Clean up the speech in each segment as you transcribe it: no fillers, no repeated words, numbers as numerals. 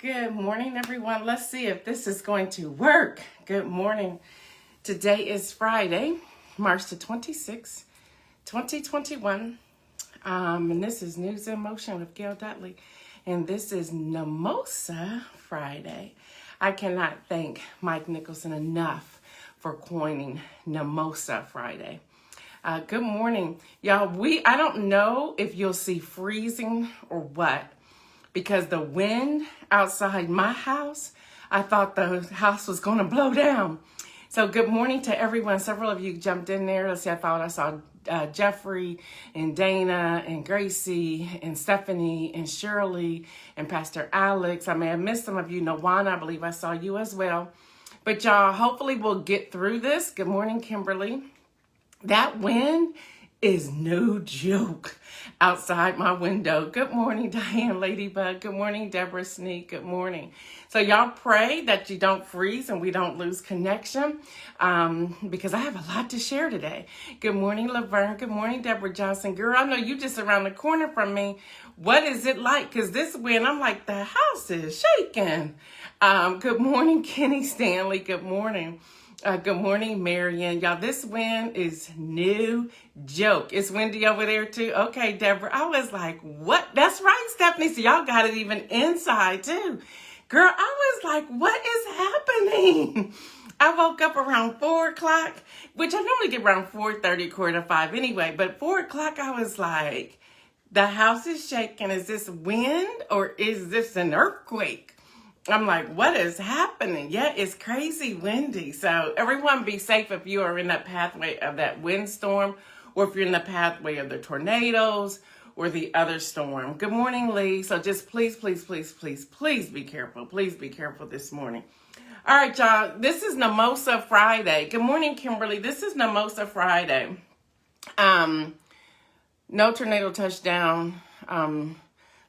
Good morning, everyone. Let's see if this is going to work. Good morning. Today is Friday, March the 26th, 2021. And this is News in Motion with Gail Dudley. And this is Mimosa Friday. I cannot thank Mike Nicholson enough for coining Mimosa Friday. Good morning, y'all. I don't know if you'll see freezing or what, because the wind outside my house, I thought the house was going to blow down. So good morning to everyone. Several of you jumped in there. Let's see, I saw Jeffrey and Dana and Gracie and Stephanie and Shirley and Pastor Alex. I may have missed some of you. Nawana, I believe I saw you as well. But y'all, hopefully we'll get through this. Good morning, Kimberly. That wind is no joke outside my window. Good morning, Diane Ladybug. Good morning, Deborah Sneak. Good morning. So y'all pray that you don't freeze and we don't lose connection, because I have a lot to share today. Good morning, Laverne. Good morning, Deborah Johnson. Girl, I know you just around the corner from me. What is it like? Because this wind, I'm like, the house is shaking. Good morning, Kenny Stanley. Good morning. Good morning, Marion. Y'all, this wind is no joke. It's windy over there too. Okay, Deborah. I was like, what? That's right, Stephanie. So y'all got it even inside too. Girl, I was like, what is happening? I woke up around 4 o'clock, which I normally get around 4:30, 4:45 anyway. But 4 o'clock, I was like, the house is shaking. Is this wind or is this an earthquake? I'm like, what is happening? Yeah, it's crazy windy. So everyone be safe if you are in that pathway of that windstorm, or if you're in the pathway of the tornadoes or the other storm. Good morning, Lee. So just please, please, please, please, please be careful. Please be careful this morning. All right, y'all. This is Mimosa Friday. Good morning, Kimberly. This is Mimosa Friday. No tornado touchdown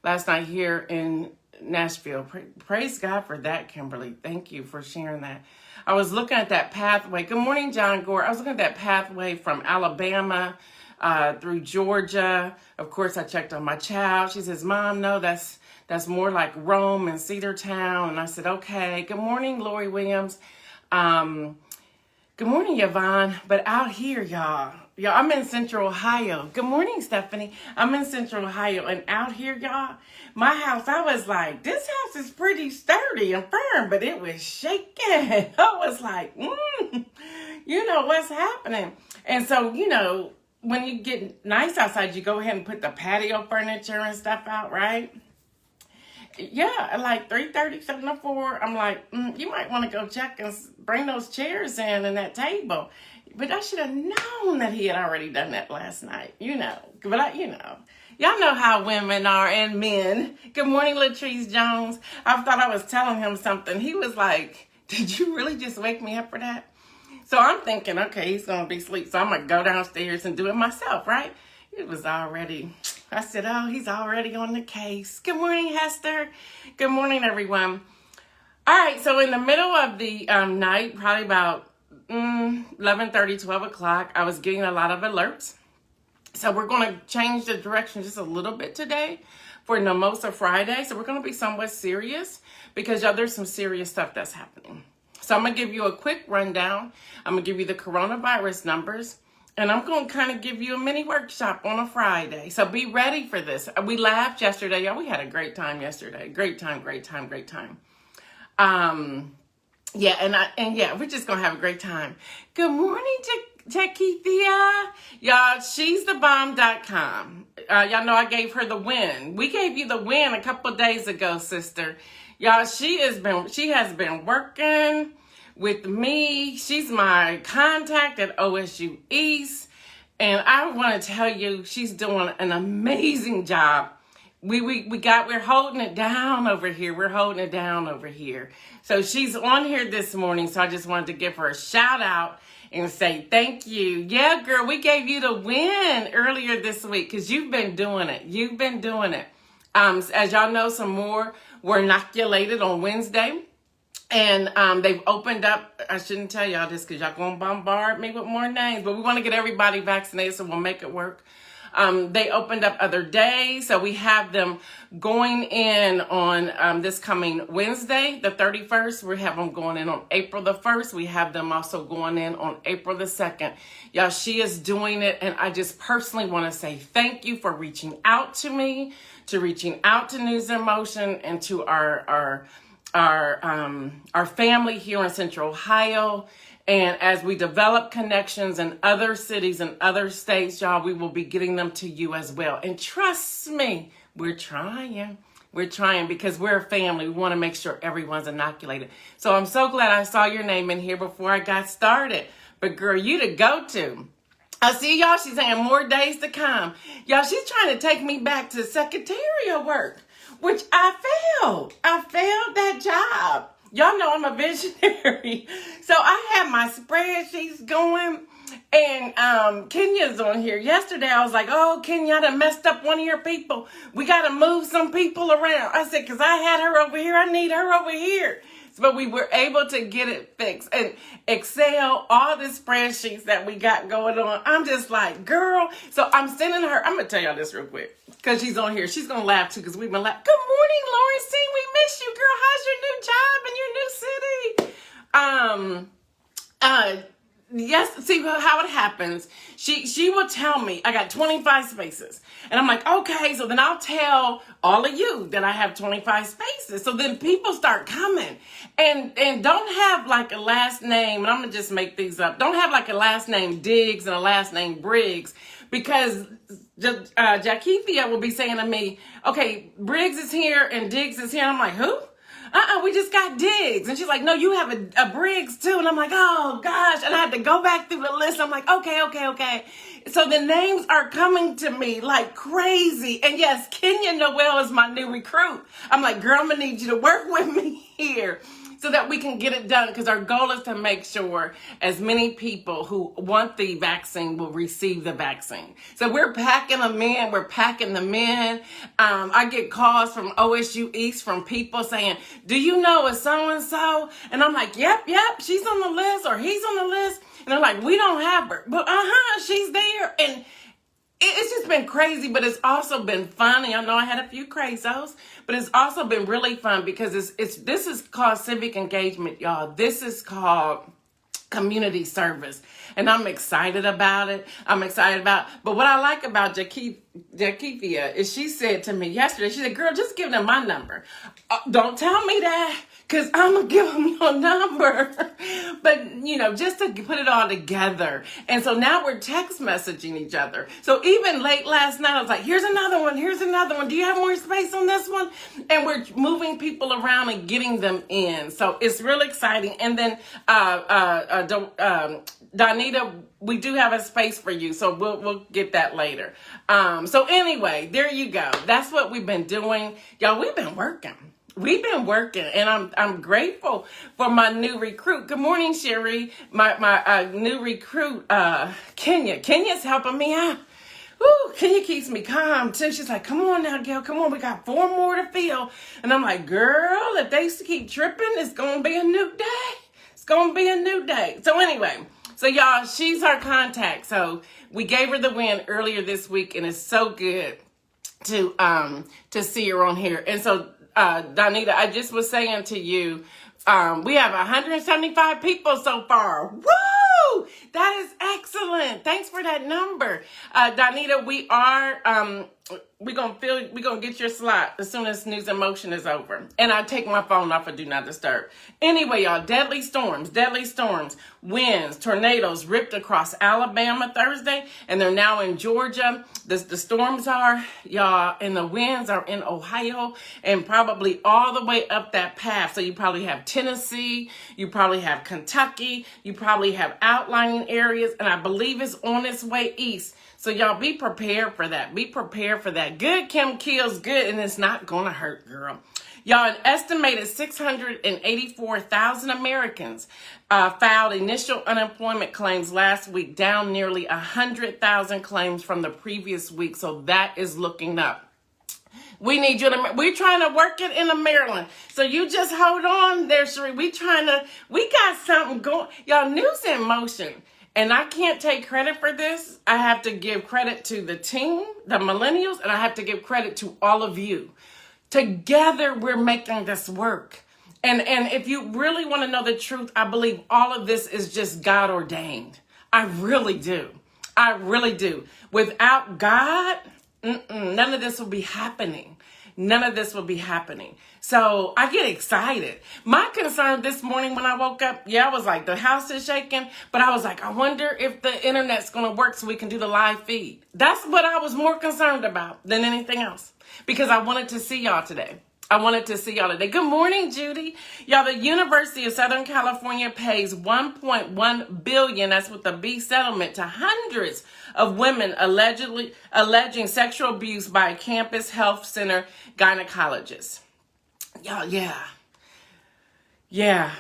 last night here in Nashville. Praise God for that, Kimberly. Thank you for sharing that. I was looking at that pathway. Good morning, John Gore. I was looking at that pathway from Alabama through Georgia. Of course, I checked on my child. She says, Mom, no, that's more like Rome and Cedartown. And I said, okay. Good morning, Lori Williams. Good morning, Yvonne. But out here, y'all, I'm in Central Ohio. Good morning, Stephanie. I'm in Central Ohio. And out here, y'all, my house, I was like, this house is pretty sturdy and firm, but it was shaking. I was like, what's happening? And so, when you get nice outside, you go ahead and put the patio furniture and stuff out, right? Yeah, at like 3:30, 7:04, I'm like, you might want to go check and bring those chairs in and that table. But I should have known that he had already done that last night, But y'all know how women are and men. Good morning, Latrice Jones. I thought I was telling him something. He was like, did you really just wake me up for that? So I'm thinking, okay, he's going to be asleep. So I'm going to go downstairs and do it myself, right? It was already, I said, oh, he's already on the case. Good morning, Hester. Good morning, everyone. All right, so in the middle of the night, probably about 11:30, 12 o'clock, I was getting a lot of alerts. So we're going to change the direction just a little bit today for Mimosa Friday. So we're going to be somewhat serious because, y'all, there's some serious stuff that's happening. So I'm going to give you a quick rundown. I'm going to give you the coronavirus numbers. And I'm going to kind of give you a mini workshop on a Friday. So be ready for this. We laughed yesterday. Y'all, we had a great time yesterday. Great time. Yeah, we're just going to have a great time. Good morning, Tekithia. Y'all, she's the bomb.com. Y'all know I gave her the win. We gave you the win a couple days ago, sister. Y'all, she has been working with me. She's my contact at OSU East. And I want to tell you, she's doing an amazing job. We're holding it down over here. We're holding it down over here. So she's on here this morning. So I just wanted to give her a shout out and say thank you. Yeah, girl, we gave you the win earlier this week because you've been doing it. As y'all know, some more were inoculated on Wednesday. And they've opened up, I shouldn't tell y'all this because y'all going to bombard me with more names, but we want to get everybody vaccinated, so we'll make it work. They opened up other days. So we have them going in on this coming Wednesday, the 31st. We have them going in on April the 1st. We have them also going in on April the 2nd. Y'all, she is doing it. And I just personally want to say thank you for reaching out to me, to reaching out to News in Motion, and to our family here in Central Ohio. And as we develop connections in other cities and other states, y'all, we will be getting them to you as well. And trust me, we're trying. We're trying because we're a family. We want to make sure everyone's inoculated. So I'm so glad I saw your name in here before I got started. But girl, you to go to. I see y'all, she's saying more days to come. Y'all, she's trying to take me back to secretarial work, which I failed. I failed that job. Y'all know I'm a visionary. So I had my spreadsheets going, and Kenya's on here. Yesterday I was like, oh, Kenya, I done messed up one of your people. We got to move some people around. I said, because I had her over here. I need her over here. But we were able to get it fixed. And Excel, all the spreadsheets that we got going on, I'm just like, girl. So I'm sending her, I'm going to tell y'all this real quick, because she's on here. She's going to laugh too, because we've been like, good morning, Lauren C. We miss you, girl. How's your new job and your new city? Yes, see how it happens. She will tell me I got 25 spaces. And I'm like, okay, so then I'll tell all of you that I have 25 spaces. So then people start coming. And don't have like a last name, and I'm gonna just make these up. Don't have like a last name Diggs and a last name Briggs, because Jackithia will be saying to me, okay, Briggs is here and Diggs is here. And I'm like, who? We just got Diggs. And she's like, no, you have a Briggs too. And I'm like, oh gosh. And I had to go back through the list. I'm like, okay. So the names are coming to me like crazy. And yes, Kenya Noel is my new recruit. I'm like, girl, I'm gonna need you to work with me here so that we can get it done, because our goal is to make sure as many people who want the vaccine will receive the vaccine. So we're packing them in. We're packing them in. I get calls from OSU East from people saying, do you know a so-and-so? And I'm like, yep, she's on the list, or he's on the list. And they're like, we don't have her. But she's there. And it's just been crazy, but it's also been fun. And y'all know I had a few crazos, but it's also been really fun because this is called civic engagement, y'all. This is called community service. And I'm excited about it. But what I like about Jackithia is she said to me yesterday, she said, girl, just give them my number. Don't tell me that, because I'm going to give them your number. But, just to put it all together. And so now we're text messaging each other. So even late last night, I was like, here's another one. Do you have more space on this one? And we're moving people around and getting them in. So it's really exciting. And then Donita, we do have a space for you, so we'll get that later. So anyway, there you go. That's what we've been doing. Y'all, we've been working, and I'm grateful for my new recruit. Good morning, Sherry. My new recruit, Kenya. Kenya's helping me out. Ooh, Kenya keeps me calm too. She's like, come on now, Gail, come on. We got 4 more to fill. And I'm like, girl, if they keep tripping, it's going to be a new day. So anyway, so y'all, she's our contact. So we gave her the win earlier this week, and it's so good to see her on here. And so, Donita, I just was saying to you, we have 175 people so far. Woo! That is excellent. Thanks for that number. Donita, we are we're gonna get your slot as soon as News in Motion is over. And I take my phone off of Do Not Disturb. Anyway, y'all, deadly storms, winds, tornadoes ripped across Alabama Thursday, and they're now in Georgia. The storms are, y'all, and the winds are in Ohio and probably all the way up that path. So you probably have Tennessee, you probably have Kentucky, you probably have outlying areas, and I believe it's on its way east. So y'all be prepared for that. Good Kim kills good, and it's not going to hurt, girl. Y'all, an estimated 684,000 Americans filed initial unemployment claims last week, down nearly 100,000 claims from the previous week. So that is looking up. We need you to, we're trying to work it in Maryland. So you just hold on there, Sheree. We got something going. Y'all, News in Motion. And I can't take credit for this. I have to give credit to the team, the millennials, and I have to give credit to all of you. Together, we're making this work. And if you really want to know the truth, I believe all of this is just God ordained. I really do. I really do. Without God, none of this will be happening. None of this will be happening. So I get excited. My concern this morning when I woke up, I was like, the house is shaking. But I was like, I wonder if the internet's going to work so we can do the live feed. That's what I was more concerned about than anything else. Because I wanted to see y'all today. Good morning, Judy. Y'all, the University of Southern California pays $1.1 billion, that's with the B settlement, to hundreds of women alleging sexual abuse by a campus health center gynecologist. Y'all, yeah.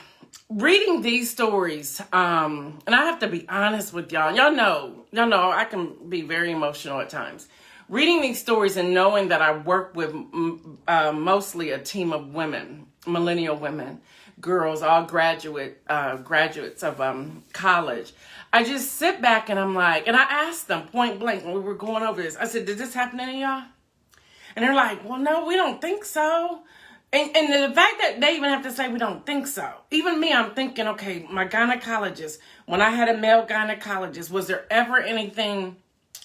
Reading these stories, and I have to be honest with y'all. Y'all know I can be very emotional at times. Reading these stories and knowing that I work with mostly a team of women, millennial women, girls, all graduates of college, I just sit back and I'm like, and I asked them point blank when we were going over this, I said, did this happen to any of y'all? And they're like, well, no, we don't think so. And the fact that they even have to say we don't think so. Even me, I'm thinking, okay, my gynecologist, when I had a male gynecologist, was there ever anything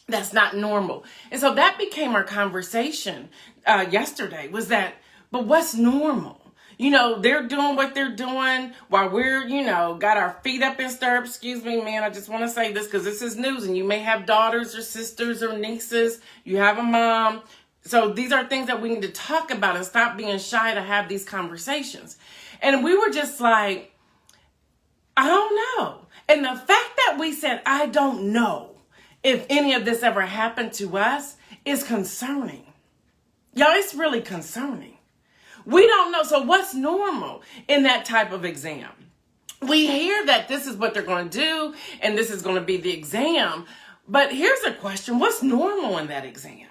that's not normal? And so that became our conversation yesterday, was that, but what's normal? They're doing what they're doing while we're, got our feet up in stirrups. Excuse me, man, I just want to say this because this is news and you may have daughters or sisters or nieces. You have a mom. So these are things that we need to talk about and stop being shy to have these conversations. And we were just like, I don't know. And the fact that we said, I don't know if any of this ever happened to us is concerning. Y'all, it's really concerning. We don't know. So what's normal in that type of exam? We hear that this is what they're going to do and this is going to be the exam. But here's a question. What's normal in that exam?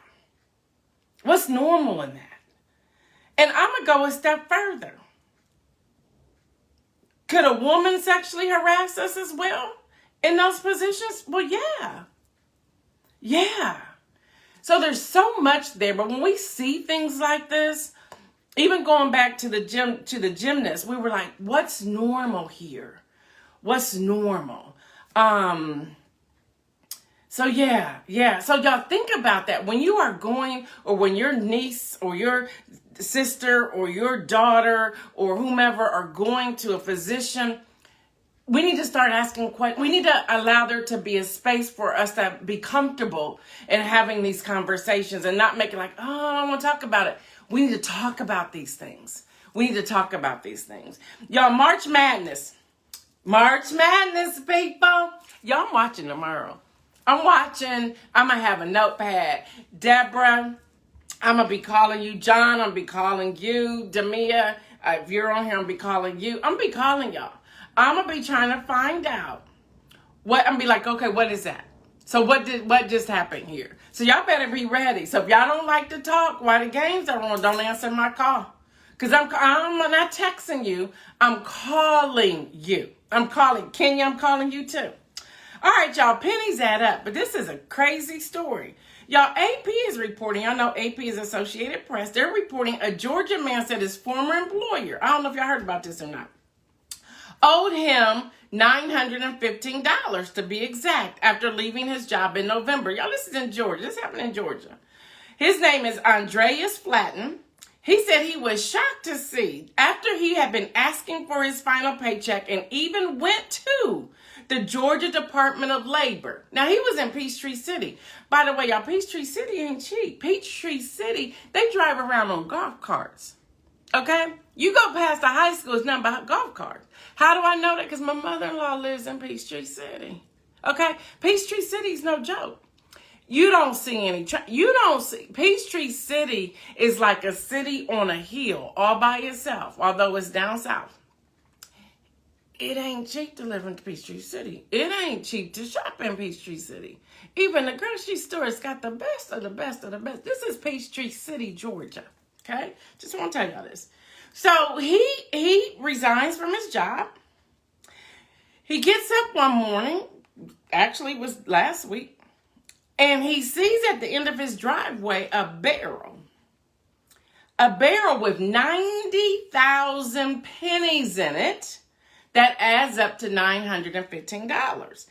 What's normal in that? And I'm going to go a step further. Could a woman sexually harass us as well in those positions? Well, yeah. So there's so much there. But when we see things like this, even going back to the gymnast, we were like, what's normal here? What's normal? So yeah. So y'all think about that. When you are going, or when your niece or your sister or your daughter or whomever are going to a physician, we need to start asking questions. We need to allow there to be a space for us to be comfortable in having these conversations and not make it like, oh, I don't want to talk about it. We need to talk about these things. Y'all, March Madness, people. Y'all, I'm watching tomorrow. I'm going to have a notepad. Deborah, I'm going to be calling you. John, I'm going to be calling you. Demia, if you're on here, I'm going to be calling you. I'm going to be calling y'all. I'm going to be trying to find out what, I'm going to be like, okay, what is that? So what just happened here? So y'all better be ready. So if y'all don't like to talk while the games are on, don't answer my call. Because I'm not texting you. I'm calling you. Kenya, I'm calling you too. All right, y'all, pennies add up, but this is a crazy story. Y'all, AP is reporting, y'all know AP is Associated Press, they're reporting a Georgia man said his former employer, I don't know if y'all heard about this or not, owed him $915 to be exact after leaving his job in November. Y'all, this is in Georgia. This happened in Georgia. His name is Andreas Flatten. He said he was shocked to see after he had been asking for his final paycheck and even went to the Georgia Department of Labor. Now, he was in Peachtree City. By the way, y'all, Peachtree City ain't cheap. Peachtree City, they drive around on golf carts. Okay? You go past the high school, it's nothing but golf carts. How do I know that? Because my mother-in-law lives in Peachtree City. Okay? Peachtree City's no joke. You don't see any, Peachtree City is like a city on a hill all by itself, although it's down south. It ain't cheap to live in Peachtree City. It ain't cheap to shop in Peachtree City. Even the grocery store's got the best of the best of the best. This is Peachtree City, Georgia. Okay? Just want to tell y'all this. So he resigns from his job. He gets up one morning, actually was last week, and he sees at the end of his driveway a barrel with 90,000 pennies in it. That adds up to $915.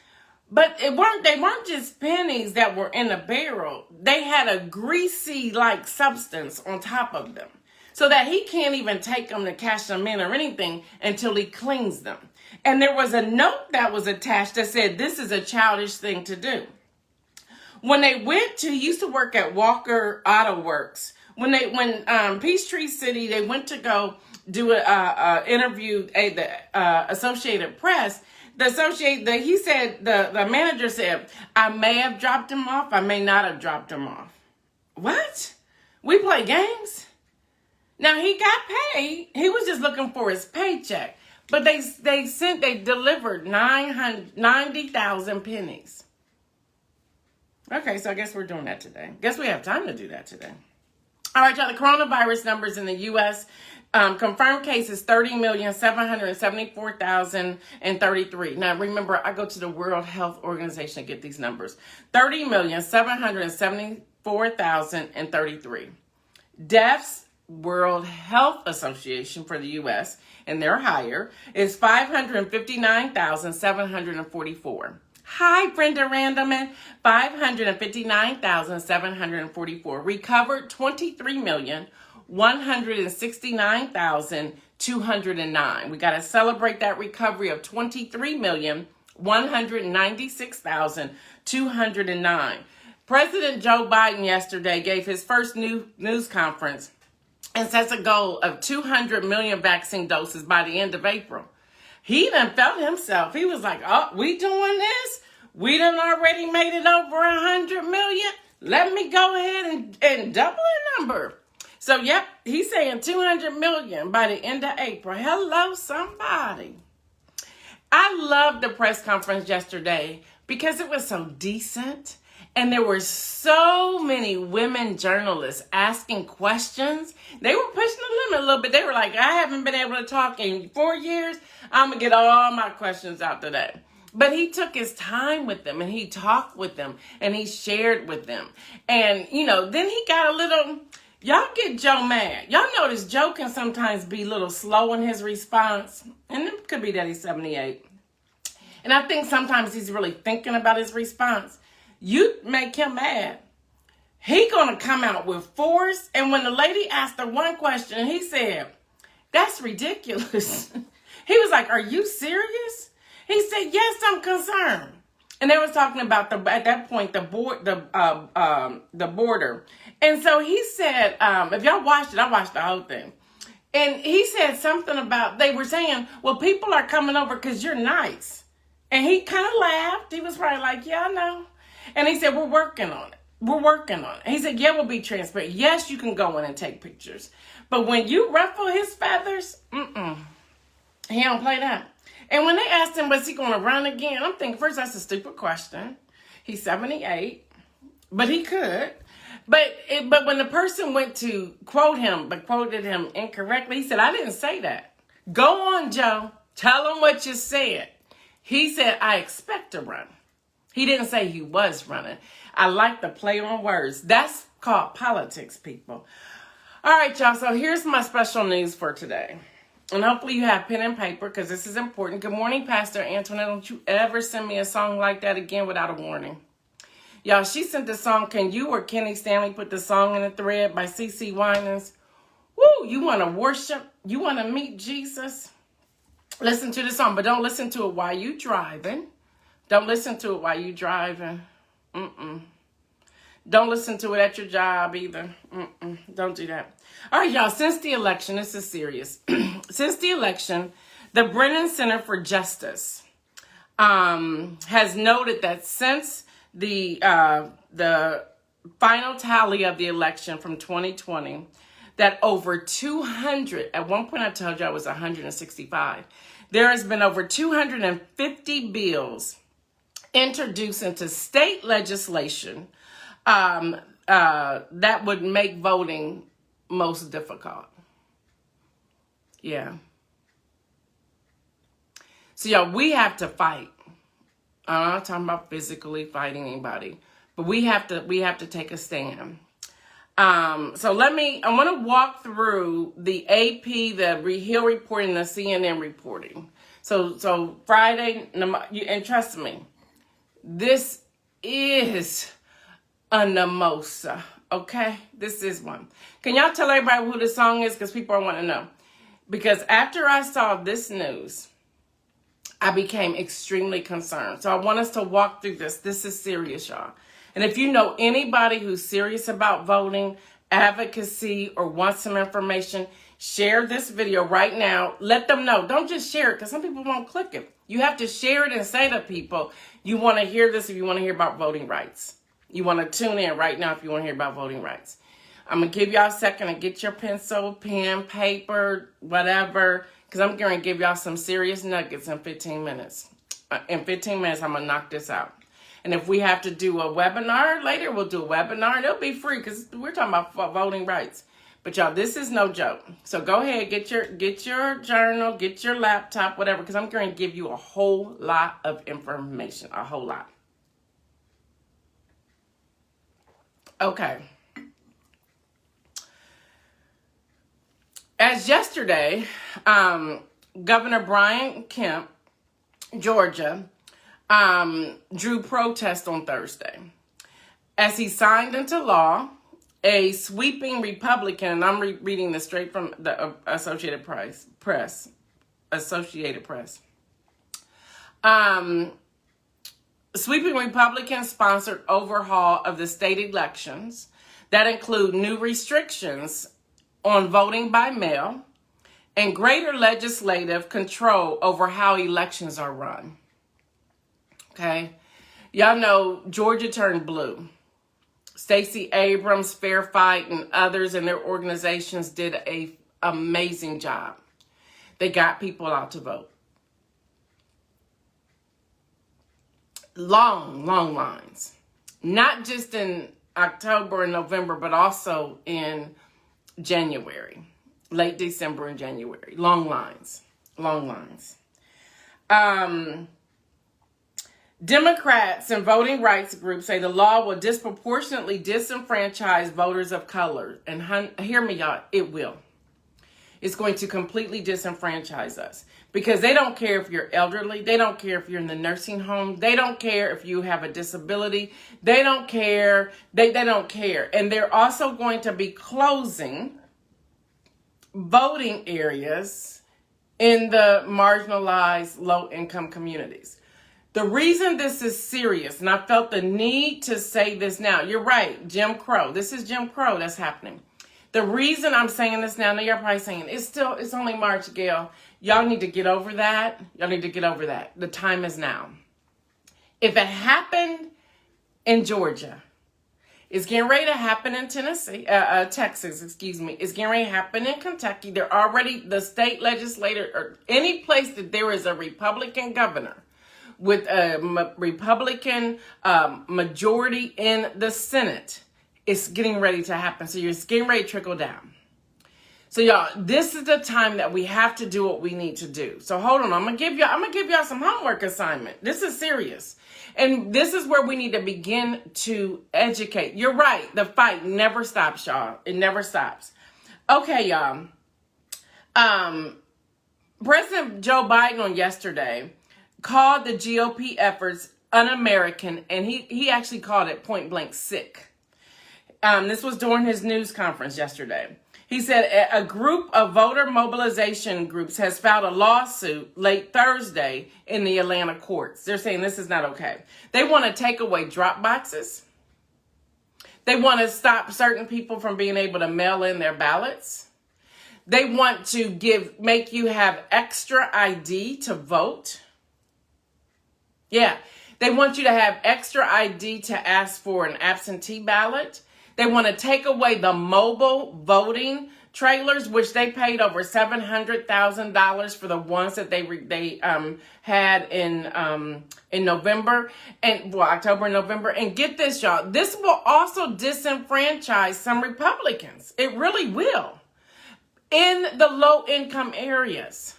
But they weren't just pennies that were in a barrel. They had a greasy like substance on top of them, so that he can't even take them to cash them in or anything until he cleans them. And there was a note that was attached that said, "This is a childish thing to do." When they he used to work at Walker Auto Works. When Peachtree City, they went to go do a interview at the Associated Press. The manager said, "I may have dropped him off. I may not have dropped him off." What? We play games? Now he got paid. He was just looking for his paycheck. But they delivered 90,000 pennies. Okay, so I guess we're doing that today. Guess we have time to do that today. All right, y'all, the coronavirus numbers in the U.S. Confirmed cases, 30,774,033. Now, remember, I go to the World Health Organization to get these numbers. 30,774,033. Deaths, World Health Association for the U.S., and they're higher, is 559,744. Hi, Brenda Randleman. 559,744. Recovered 23,169,209. We got to celebrate that recovery of 23,196,209. President Joe Biden yesterday gave his first news conference and sets a goal of 200 million vaccine doses by the end of April. He done felt himself. He was like, "Oh, we doing this? We done already made it over 100 million. Let me go ahead and double the number." So, yep, he's saying 200 million by the end of April. Hello, somebody. I loved the press conference yesterday because it was so decent. And there were so many women journalists asking questions. They were pushing the limit a little bit. They were like, "I haven't been able to talk in 4 years. I'm going to get all my questions out today." But he took his time with them, and he talked with them, and he shared with them. And, then he got a little, y'all get Joe mad. Y'all notice Joe can sometimes be a little slow in his response. And it could be that he's 78. And I think sometimes he's really thinking about his response. You make him mad, he gonna come out with force. And when the lady asked her one question, he said, "That's ridiculous." He was like, "Are you serious?" He said, "Yes, I'm concerned." And they was talking about at that point the border. And so he said, if y'all watched it, I watched the whole thing. And he said something about, they were saying, "Well, people are coming over because you're nice." And he kind of laughed. He was probably like, "Yeah, I know." And he said, "We're working on it. We're working on it." He said, "Yeah, we'll be transparent. Yes, you can go in and take pictures. But when you ruffle his feathers, he don't play that." And when they asked him, was he going to run again? I'm thinking, first, that's a stupid question. He's 78, but he could. But when the person went to quote him, but quoted him incorrectly, he said, "I didn't say that." Go on, Joe. Tell him what you said. He said, "I expect to run." He didn't say he was running. I like the play on words. That's called politics, people. All right, y'all. So here's my special news for today. And hopefully you have pen and paper because this is important. Good morning, Pastor Antoinette. Don't you ever send me a song like that again without a warning. Y'all, she sent the song, "Can You or Kenny Stanley Put the Song in the Thread" by CeCe Winans. Woo, you want to worship? You want to meet Jesus? Listen to the song, but don't listen to it while you driving. Don't listen to it while you driving. Don't listen to it at your job either. Don't do that. All right, y'all, since the election, this is serious. Since the election, the Brennan Center for Justice has noted that since the final tally of the election from 2020, that over 200, at one point I told you I was 165, there has been over 250 bills introduced into state legislation that would make voting most difficult. Yeah. So, y'all, we have to fight. I'm not talking about physically fighting anybody, but we have to take a stand. So I want to walk through the AP, the Hill reporting, the CNN reporting. So Friday, and trust me, this is a mimosa, okay? This is one. Can y'all tell everybody who the song is? Because people want to know. Because after I saw this news, I became extremely concerned. So I want us to walk through this. This is serious, y'all. And if you know anybody who's serious about voting, advocacy, or wants some information, share this video right now. Let them know. Don't just share it, because some people won't click it. You have to share it and say to people, you want to hear this if you want to hear about voting rights. You want to tune in right now if you want to hear about voting rights. I'm going to give y'all a second to get your pencil, pen, paper, whatever, because I'm going to give y'all some serious nuggets in 15 minutes. In 15 minutes, I'm going to knock this out. And if we have to do a webinar later, we'll do a webinar, and it'll be free because we're talking about voting rights. But y'all, this is no joke. So go ahead, get your journal, get your laptop, whatever, because I'm going to give you a whole lot of information, a whole lot. Okay. As yesterday, Governor Brian Kemp, Georgia, drew protest on Thursday as he signed into law a sweeping Republican, and I'm reading this straight from the Associated Press, sweeping Republican-sponsored overhaul of the state elections that include new restrictions on voting by mail and greater legislative control over how elections are run. Okay? Y'all know Georgia turned blue. Stacey Abrams, Fair Fight, and others in their organizations did an amazing job. They got people out to vote. Long lines. Not just in October and November, but also in January. Late December and January. Long lines. Democrats and voting rights groups say the law will disproportionately disenfranchise voters of color. And hear me, y'all, it will. It's going to completely disenfranchise us. Because they don't care if you're elderly. They don't care if you're in the nursing home. They don't care if you have a disability. They don't care. They don't care. And they're also going to be closing voting areas in the marginalized low-income communities. The reason this is serious, and I felt the need to say this now, you're right, Jim Crow. This is Jim Crow that's happening. The reason I'm saying this now, you're probably saying, it's only March, Gail. Y'all need to get over that. The time is now. If it happened in Georgia, it's getting ready to happen in Texas, It's getting ready to happen in Kentucky. They're already, the state legislator, or any place that there is a Republican governor with a Republican majority in the Senate, it's getting ready to happen. So it's getting ready to trickle down. So y'all, this is the time that we have to do what we need to do. So hold on, I'm gonna give y'all some homework assignment. This is serious. And this is where we need to begin to educate. You're right, the fight never stops, y'all. It never stops. Okay, y'all. President Joe Biden on yesterday called the GOP efforts un-American, and he actually called it point blank sick. This was during his news conference yesterday. He said a group of voter mobilization groups has filed a lawsuit late Thursday in the Atlanta courts. They're saying this is not okay. They want to take away drop boxes. They want to stop certain people from being able to mail in their ballots. They want to make you have extra ID to vote. Yeah, they want you to have extra ID to ask for an absentee ballot. They want to take away the mobile voting trailers, which they paid over $700,000 for the ones that they had in November October and November. And get this, y'all, this will also disenfranchise some Republicans. It really will. In the low income areas.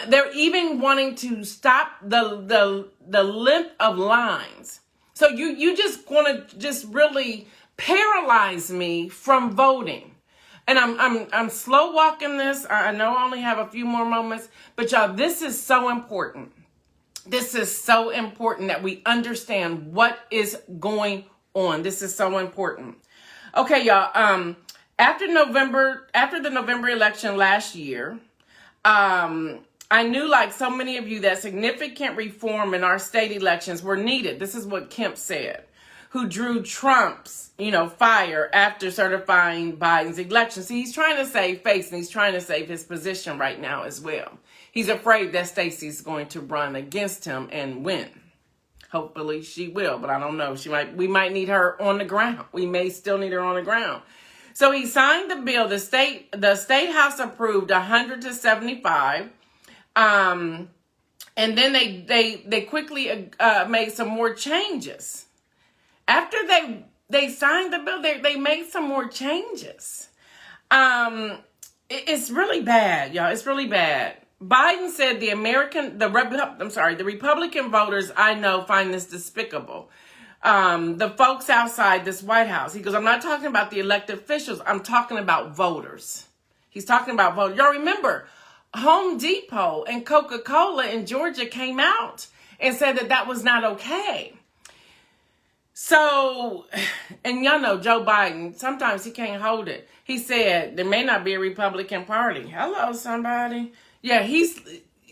They're even wanting to stop the length of lines. So you just want to just really paralyze me from voting. And I'm slow walking this. I know I only have a few more moments, but y'all, this is so important. This is so important that we understand what is going on. This is so important. Okay, y'all. After the November election last year, I knew, like so many of you, that significant reform in our state elections were needed. This is what Kemp said, who drew Trump's, fire after certifying Biden's election. See, he's trying to save face, and he's trying to save his position right now as well. He's afraid that Stacey's going to run against him and win. Hopefully she will, but I don't know. We might need her on the ground. We may still need her on the ground. So he signed the bill. The state house approved 100 to 75. And then they quickly made some more changes. After they signed the bill, they made some more changes. It's really bad, y'all. It's really bad. Biden said the Republican voters I know find this despicable. The folks outside this White House. He goes, I'm not talking about the elected officials. I'm talking about voters. He's talking about voters. Y'all remember, Home Depot and Coca-Cola in Georgia came out and said that was not okay. So, and y'all know Joe Biden, sometimes he can't hold it. He said there may not be a Republican Party. Hello, somebody. Yeah,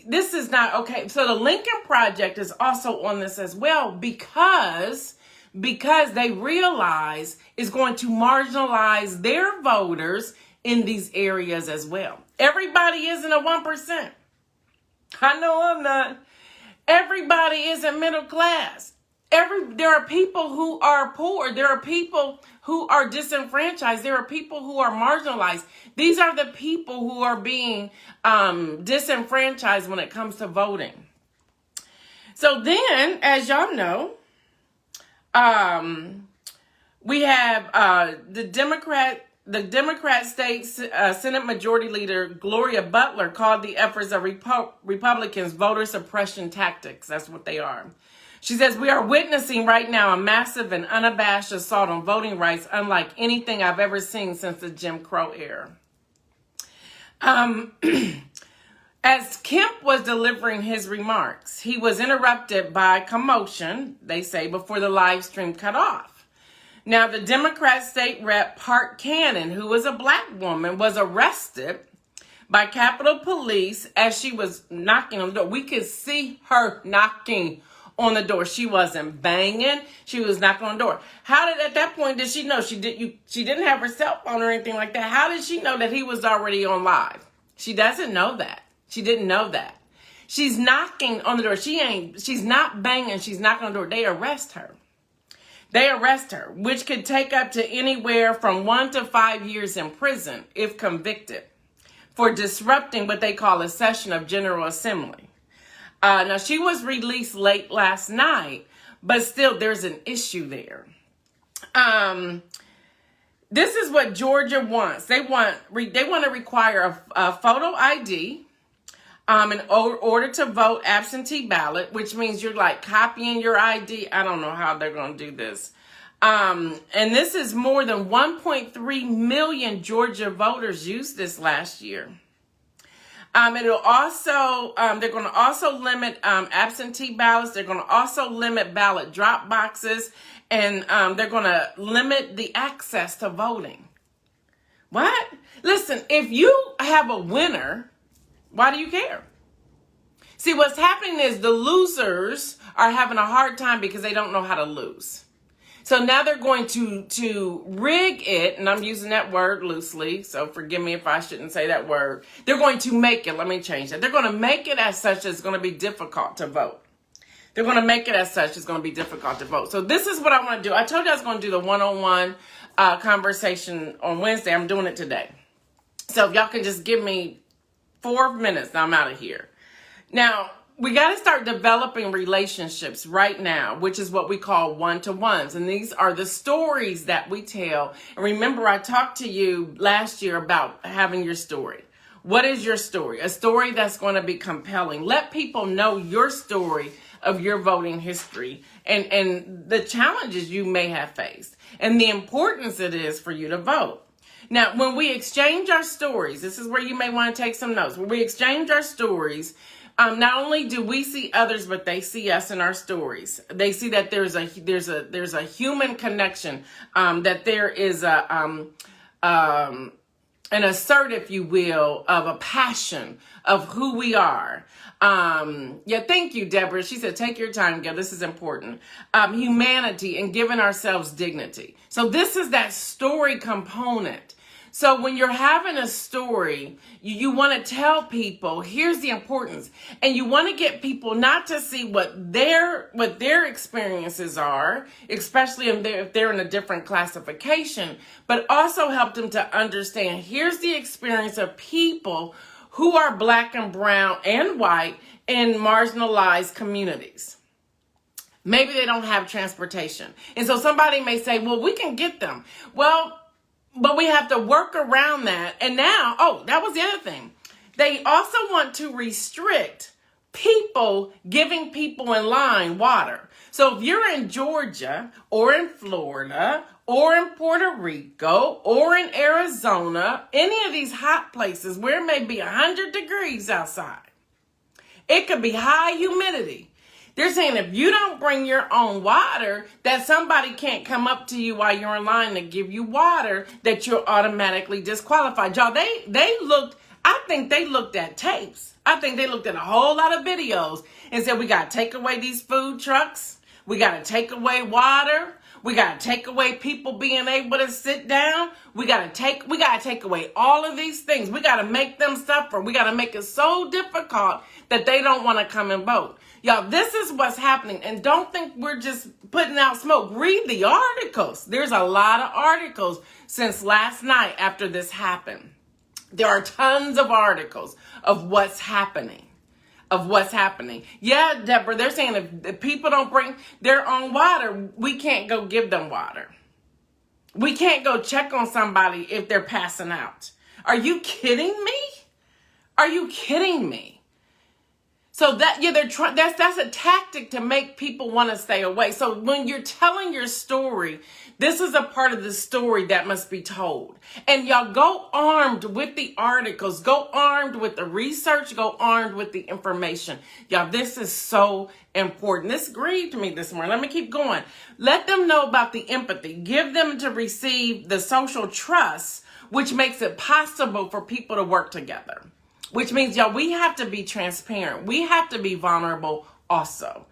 this is not okay. So the Lincoln Project is also on this as well because they realize it's going to marginalize their voters in these areas as well. Everybody isn't a 1%. I know I'm not. Everybody isn't middle class. There are people who are poor. There are people who are disenfranchised. There are people who are marginalized. These are the people who are being disenfranchised when it comes to voting. So then, as y'all know, we have the Democrat state Senate Majority Leader Gloria Butler called the efforts of Republicans voter suppression tactics. That's what they are. She says, we are witnessing right now a massive and unabashed assault on voting rights unlike anything I've ever seen since the Jim Crow era. As Kemp was delivering his remarks, he was interrupted by commotion, they say, before the live stream cut off. Now, the Democrat state rep Park Cannon, who was a black woman, was arrested by Capitol Police as she was knocking on the door. We could see her knocking on the door. She wasn't banging. She was knocking on the door. At that point did she know? She didn't have her cell phone or anything like that. How did she know that he was already on live? She doesn't know that. She didn't know that. She's knocking on the door. She's not banging. She's knocking on the door. They arrest her. Which could take up to anywhere from 1 to 5 years in prison if convicted for disrupting what they call a session of General Assembly. Now, she was released late last night, but still there's an issue there. This is what Georgia wants. They want to require a photo ID in order to vote absentee ballot, which means you're like copying your ID. I don't know how they're going to do this. And this is more than 1.3 million Georgia voters used this last year. It'll also, they're going to also limit absentee ballots. They're going to also limit ballot drop boxes, and they're going to limit the access to voting. What? Listen, if you have a winner, why do you care? See, what's happening is the losers are having a hard time because they don't know how to lose. So now they're going to rig it, and I'm using that word loosely, so forgive me if I shouldn't say that word. They're going to make it, let me change that. They're going to make it as such it's going to be difficult to vote. They're going to make it as such it's going to be difficult to vote. So this is what I want to do. I told you I was going to do the one-on-one conversation on Wednesday. I'm doing it today. So if y'all can just give me 4 minutes, now I'm out of here. Now, we got to start developing relationships right now, which is what we call one-to-ones. And these are the stories that we tell. And remember, I talked to you last year about having your story. What is your story? A story that's going to be compelling. Let people know your story of your voting history and the challenges you may have faced and the importance it is for you to vote. Now, when we exchange our stories, this is where you may want to take some notes. When we exchange our stories, not only do we see others, but they see us in our stories. They see that there's a human connection, that there is an assert, if you will, of a passion of who we are. Thank you, Deborah. She said, take your time, Gail. This is important. Humanity and giving ourselves dignity. So this is that story component. So when you're having a story, you want to tell people, here's the importance. And you want to get people not to see what their experiences are, especially if they're in a different classification, but also help them to understand, here's the experience of people who are Black and brown and white in marginalized communities. Maybe they don't have transportation. And so somebody may say, well, we can get them. Well, but we have to work around that. And now, that was the other thing. They also want to restrict people giving people in line water. So if you're in Georgia or in Florida or in Puerto Rico or in Arizona, any of these hot places where it may be 100 degrees outside, it could be high humidity. They're saying if you don't bring your own water, that somebody can't come up to you while you're in line to give you water, that you're automatically disqualified. Y'all, I think they looked at tapes. I think they looked at a whole lot of videos and said, we got to take away these food trucks. We got to take away water. We got to take away people being able to sit down. We got to take away all of these things. We got to make them suffer. We got to make it so difficult that they don't want to come and vote. Y'all, this is what's happening. And don't think we're just putting out smoke. Read the articles. There's a lot of articles since last night after this happened. There are tons of articles of what's happening. Yeah, Deborah, they're saying if people don't bring their own water, we can't go give them water. We can't go check on somebody if they're passing out. Are you kidding me? So that's a tactic to make people want to stay away. So when you're telling your story, this is a part of the story that must be told. And y'all go armed with the articles, go armed with the research, go armed with the information. Y'all, this is so important. This grieved me this morning. Let me keep going. Let them know about the empathy. Give them to receive the social trust, which makes it possible for people to work together. Which means, y'all, we have to be transparent. We have to be vulnerable also.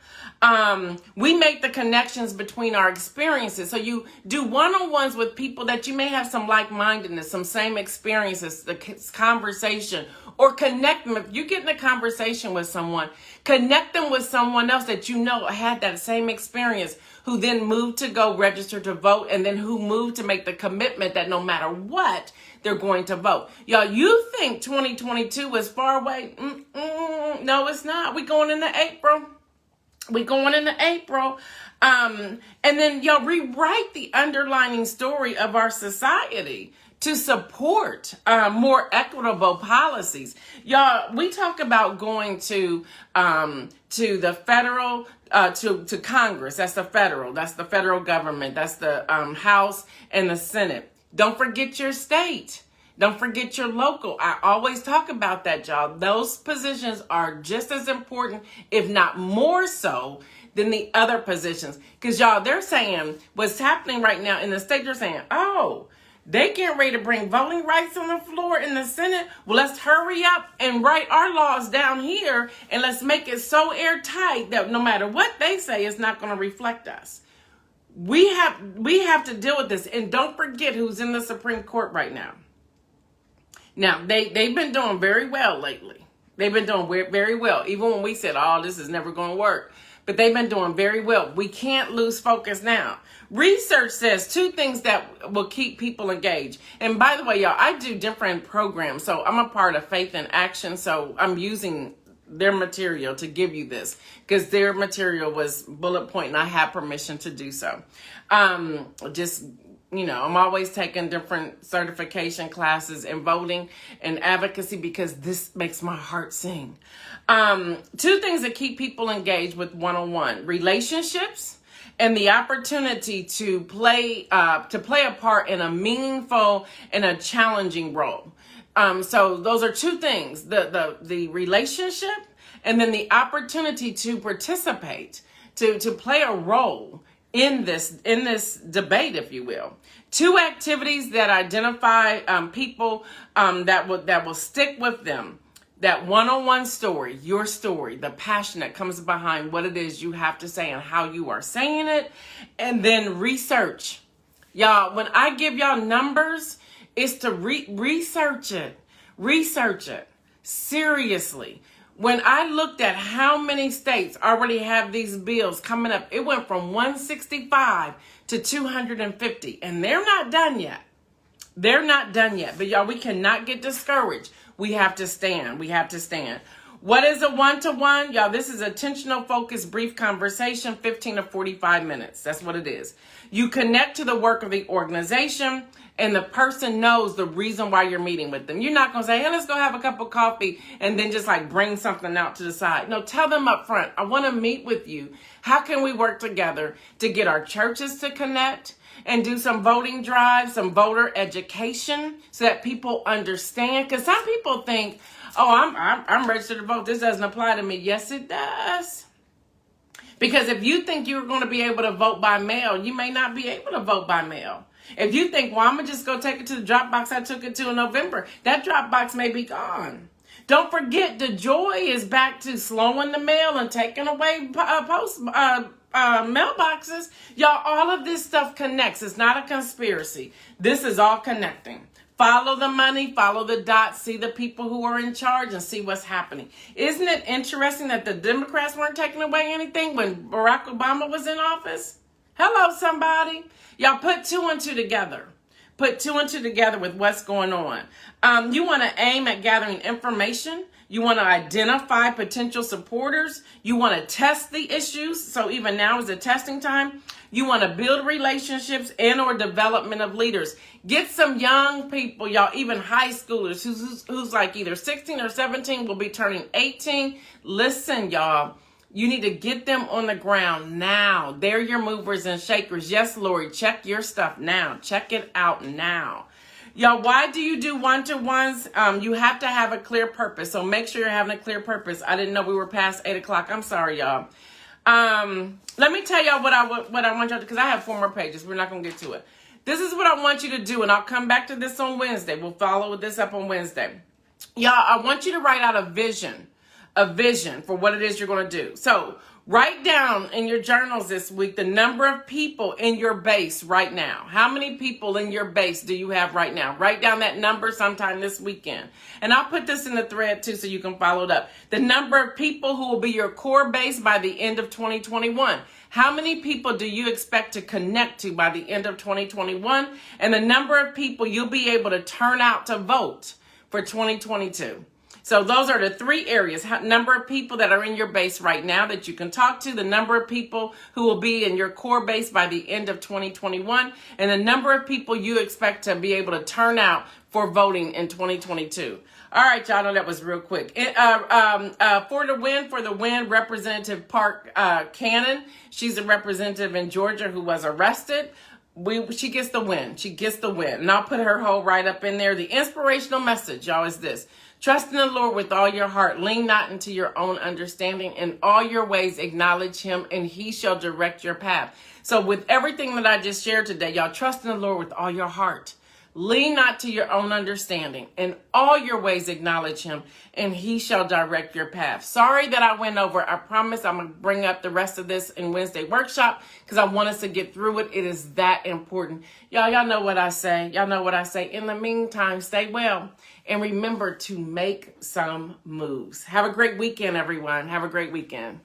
We make the connections between our experiences. So you do one-on-ones with people that you may have some like-mindedness, some same experiences, the conversation, or connect them. If you get in a conversation with someone, connect them with someone else that you know had that same experience, who then moved to go register to vote, and then who moved to make the commitment that no matter what, they're going to vote. Y'all, you think 2022 is far away? No, it's not. We're going into April. And then y'all rewrite the underlining story of our society to support more equitable policies. Y'all, we talk about going to the federal, to Congress. That's the federal government. That's the House and the Senate. Don't forget your state. Don't forget your local. I always talk about that, y'all. Those positions are just as important, if not more so, than the other positions. Because, y'all, they're saying what's happening right now in the state, they're saying, they getting ready to bring voting rights on the floor in the Senate. Well, let's hurry up and write our laws down here, and let's make it so airtight that no matter what they say, it's not going to reflect us. We have to deal with this. And don't forget who's in the Supreme Court right now. Now, they've been doing very well lately. They've been doing very well. Even when we said, this is never going to work. But they've been doing very well. We can't lose focus now. Research says 2 things that will keep people engaged. And by the way, y'all, I do different programs. So I'm a part of Faith in Action. So I'm using their material to give you this, because their material was bullet point and I have permission to do so. Just I'm always taking different certification classes in voting and advocacy because this makes my heart sing. Two things that keep people engaged with one-on-one: relationships and the opportunity to play a part in a meaningful and a challenging role. So those are two things: the relationship, and then the opportunity to participate, to play a role in this debate, if you will. Two activities that identify people that will stick with them. That one-on-one story, your story, the passion that comes behind what it is you have to say and how you are saying it. And then research. Y'all, when I give y'all numbers, it's to research it. Research it. Seriously. When I looked at how many states already have these bills coming up, it went from 165 to 250. And they're not done yet. They're not done yet. But y'all, we cannot get discouraged. We have to stand. We have to stand. What is a one-to-one? Y'all, this is attentional, focused, brief conversation, 15 to 45 minutes. That's what it is. You connect to the work of the organization, and the person knows the reason why you're meeting with them. You're not going to say, hey, let's go have a cup of coffee, and then just like bring something out to the side. No, tell them up front, I want to meet with you. How can we work together to get our churches to connect and do some voting drives, some voter education so that people understand? Because some people think, oh, I'm registered to vote. This doesn't apply to me. Yes, it does. Because if you think you're going to be able to vote by mail, you may not be able to vote by mail. If you think, well, I'm going to just go take it to the drop box I took it to in November, that drop box may be gone. Don't forget, the joy is back to slowing the mail and taking away mailboxes. Y'all, all of this stuff connects. It's not a conspiracy. This is all connecting. Follow the money, follow the dots, see the people who are in charge, and see what's happening. Isn't it interesting that the Democrats weren't taking away anything when Barack Obama was in office? Hello, somebody. Y'all, put two and two together. Put two and two together with what's going on. You want to aim at gathering information. You want to identify potential supporters. You want to test the issues. So even now is the testing time. You want to build relationships and or development of leaders. Get some young people, y'all, even high schoolers who's like either 16 or 17 will be turning 18. Listen, y'all. You need to get them on the ground now. They're your movers and shakers. Yes, Lori, check your stuff now. Check it out now. Y'all, why do you do one-to-ones? You have to have a clear purpose. So make sure you're having a clear purpose. I didn't know we were past 8 o'clock. I'm sorry, y'all. Let me tell y'all what I want y'all to, because I have 4 more pages. We're not going to get to it. This is what I want you to do, and I'll come back to this on Wednesday. We'll follow this up on Wednesday. Y'all, I want you to write out a vision for what it is you're going to do. So write down in your journals this week the number of people in your base right now. How many people in your base do you have right now? Write down that number sometime this weekend. And I'll put this in the thread too so you can follow it up. The number of people who will be your core base by the end of 2021. How many people do you expect to connect to by the end of 2021? And the number of people you'll be able to turn out to vote for 2022. So those are the 3 areas. Number of people that are in your base right now that you can talk to, the number of people who will be in your core base by the end of 2021, and the number of people you expect to be able to turn out for voting in 2022. All right, y'all, know that was real quick. For the win, Representative Park Cannon. She's a representative in Georgia who was arrested. She gets the win. She gets the win. And I'll put her whole right up in there. The inspirational message, y'all, is this. Trust in the Lord with all your heart. Lean not into your own understanding. In all your ways, acknowledge him, and he shall direct your path. So with everything that I just shared today, y'all, trust in the Lord with all your heart. Lean not to your own understanding. In all your ways, acknowledge him, and he shall direct your path. Sorry that I went over. I promise I'm going to bring up the rest of this in Wednesday workshop because I want us to get through it. It is that important. Y'all know what I say. Y'all know what I say. In the meantime, stay well and remember to make some moves. Have a great weekend, everyone. Have a great weekend.